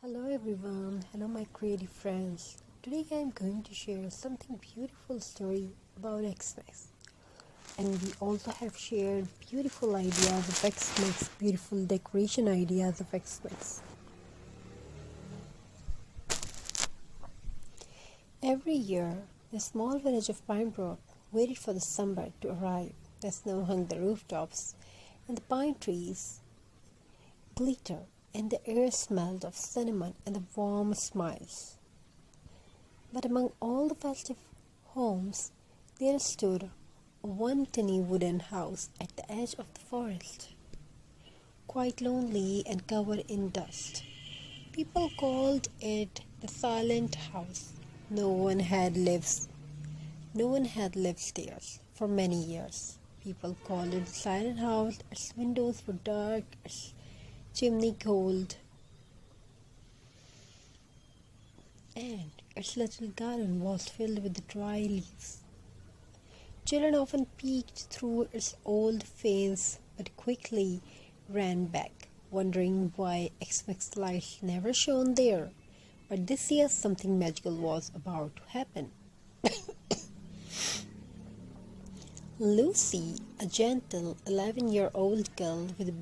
Hello everyone, hello my creative friends. Today I am going to share something beautiful story about Xmas. And we also have shared beautiful ideas of Xmas, beautiful decoration ideas of Xmas. Every year, the small village of Pinebrook waited for the summer to arrive. The snow hung the rooftops and the pine trees glitter and the air smelled of cinnamon and the warm smiles. But among all the festive homes, there stood one tiny wooden house at the edge of the forest, quite lonely and covered in dust. People called it the silent house. No one had lived no one had lived there for many years. People called it the silent house. Its windows were dark, its chimney cold, and its little garden was filled with dry leaves. Children often peeked through its old fence but quickly ran back, wondering why Xmas lights never shone there. But this year something magical was about to happen. Lucy, a gentle 11-year-old girl with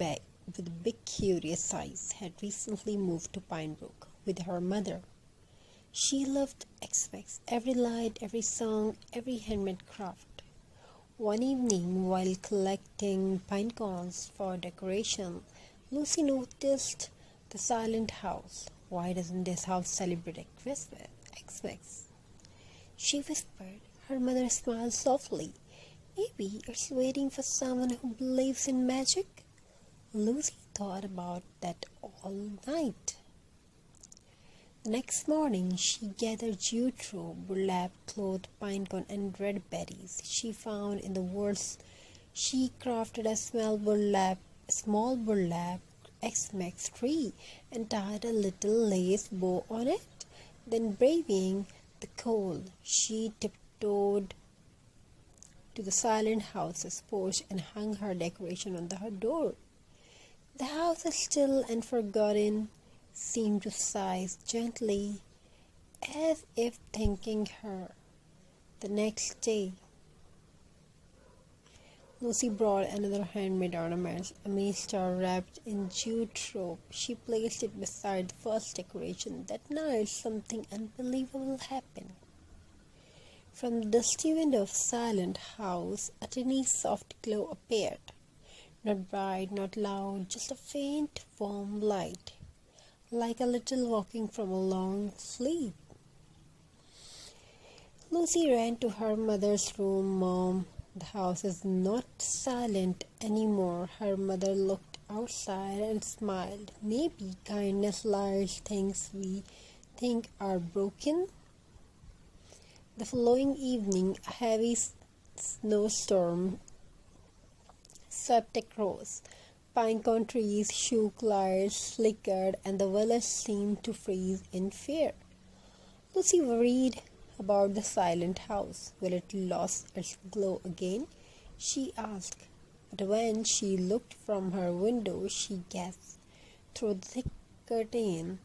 big curious eyes, had recently moved to Pinebrook with her mother. She loved Xmas, every light, every song, every handmade craft. One evening, while collecting pine cones for decoration, Lucy noticed the silent house. Why doesn't this house celebrate Xmas? She whispered. Her mother smiled softly. Maybe it's waiting for someone who believes in magic. Lucy thought about that all night. The next morning, she gathered jute rope, burlap cloth, pine cone, and red berries she found in the woods. She crafted a small burlap Xmas tree and tied a little lace bow on it. Then, braving the cold, she tiptoed to the silent house's porch and hung her decoration on her door. The house, still and forgotten, seemed to sigh gently, as if thanking her. The next day, Lucy brought another handmade ornament, a miniature wrapped in jute rope. She placed it beside the first decoration. That night, something unbelievable happened. From the dusty window of the silent house, a tiny soft glow appeared. Not bright, not loud, just a faint, warm light, like a little walking from a long sleep. Lucy ran to her mother's room. Mom, the house is not silent anymore. Her mother looked outside and smiled. Maybe kindness lights things we think are broken. The following evening, a heavy snowstorm swept across. Pine cone trees shook, lights flickered, and the village seemed to freeze in fear. Lucy worried about the silent house. Will it lose its glow again? She asked. But when she looked from her window, she gasped. Through the thick curtain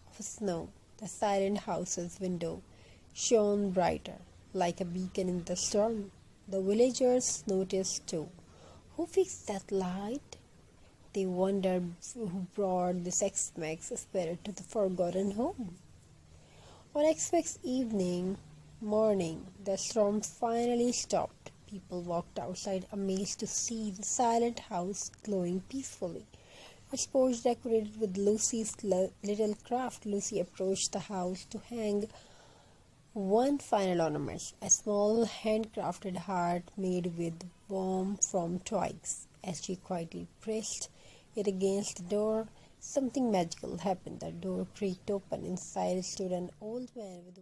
of snow, the silent house's window shone brighter, like a beacon in the storm. The villagers noticed too. Who fixed that light? They wondered who brought this Xmas spirit to the forgotten home. On Xmas morning, the storm finally stopped. People walked outside amazed to see the silent house glowing peacefully. Its porch decorated with Lucy's little craft. Lucy approached the house to hang one final ornament, a small handcrafted heart made with warmth from twigs. As she quietly pressed it against the door, something magical happened. The door creaked open. Inside stood an old man with